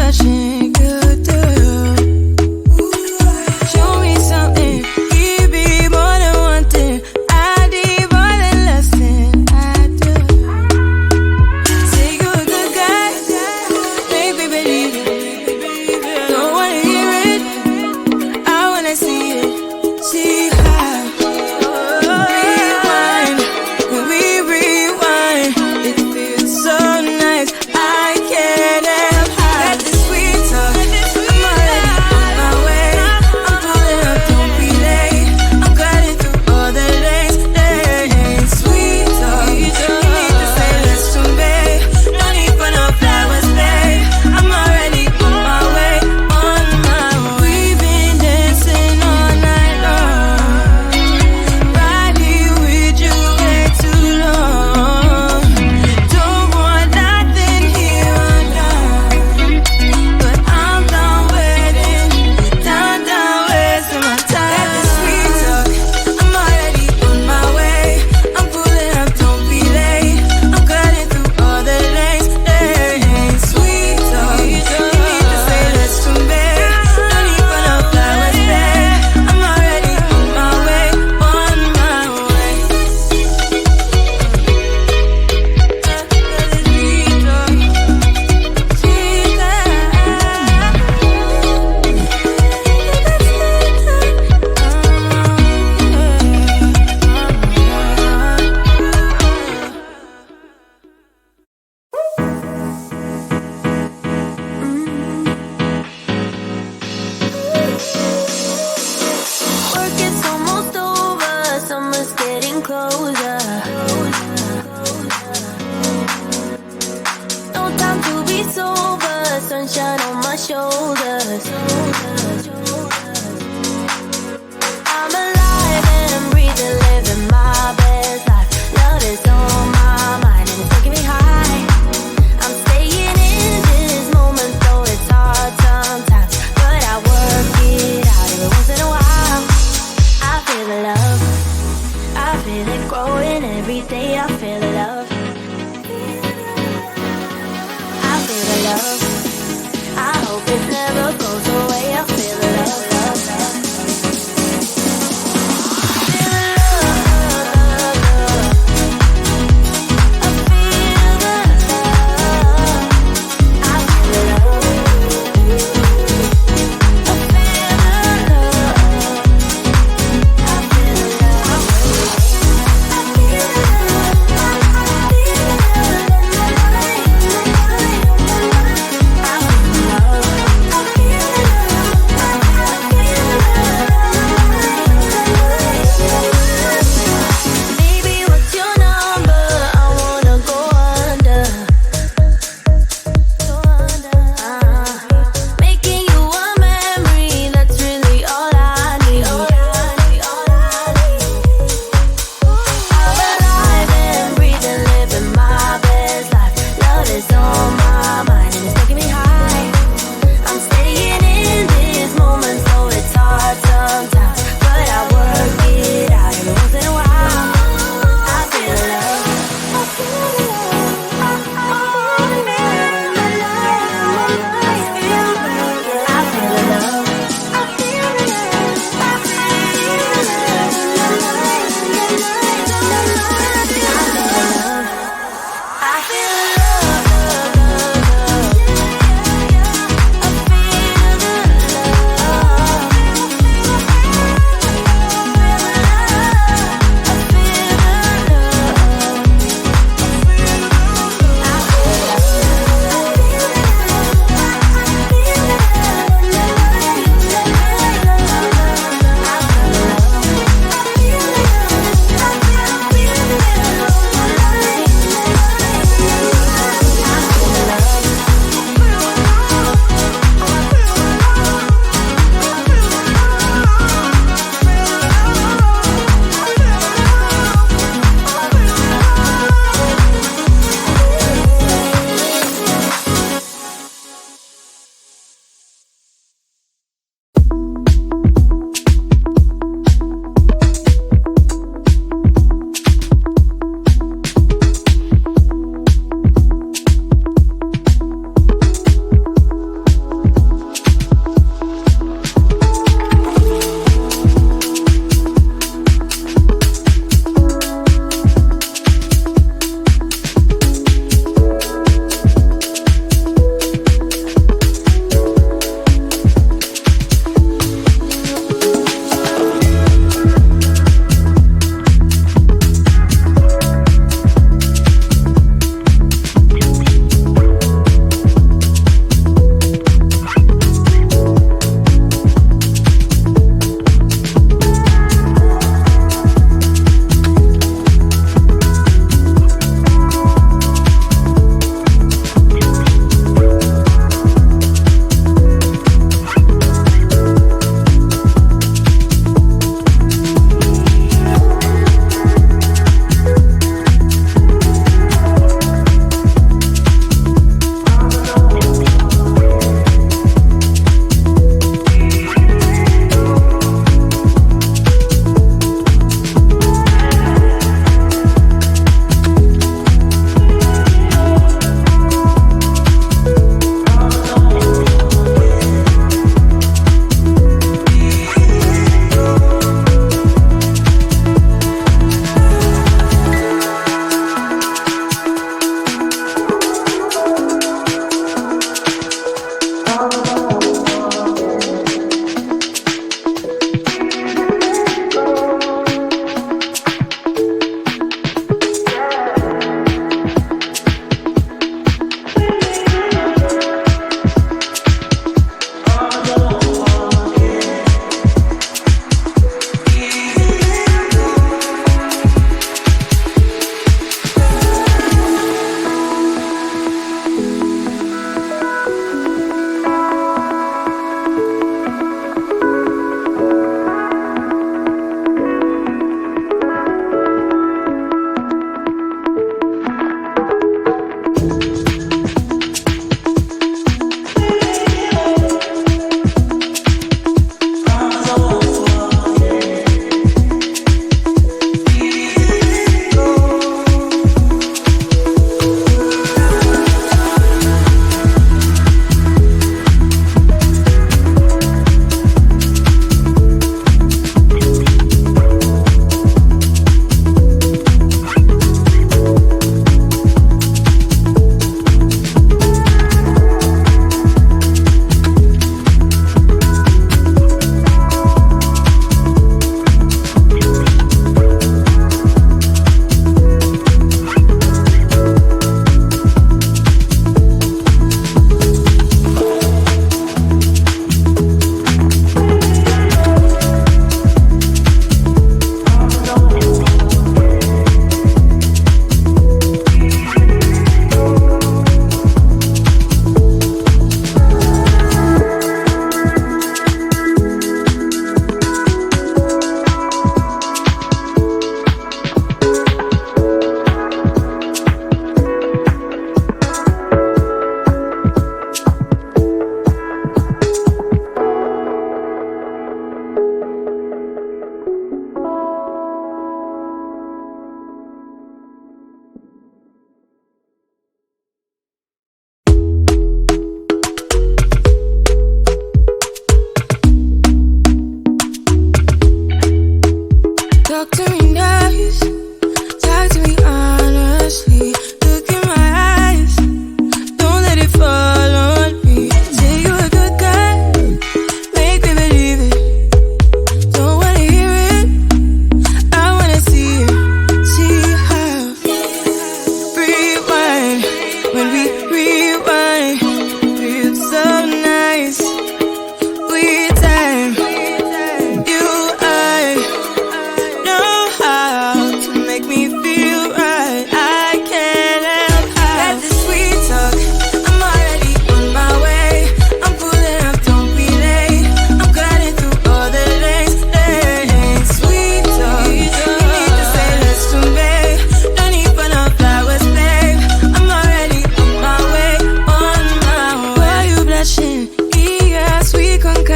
watching you do. Show me something, give me more than one thing. I need more than less than I do. Say you're a good guy, make me believe it. Don't wanna hear it, I wanna see it. See how rewind, when we rewind, it feels so nice. I can't help how that sweet talk. I'm already on my way. I'm pulling up, don't be late. I'm cutting through all the lanes. Sweet talk, you need to say less to me. No need for no flowers, babe. I'm already on my way, on my way. We've been dancing all night long, right here with you way too long. Don't want nothing here or now, but I'm done waiting, done wasting my time. Got the sweet talk, I'm already on my way. I'm pulling up, don't be late. I'm cutting through all the lanes. Sweet talk, you need to say less to me. No need for no flowers, babe. I'm already on my way, on my way. Work is almost over, summer's getting closer. No time to be sober, sunshine on my shoulders. I'm alive and I'm breathing, living my best life. Love is on my mind and it's taking me high. I'm staying in this moment, though it's hard sometimes, but I work it out every once in a while. I feel the love, I feel it growing every day. I feel the love, I feel the love. I hope it never goes away. I feel the love, love, love. Feel the love, I feel the love. I feel the love, I feel the love. I feel the love, I feel the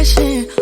question.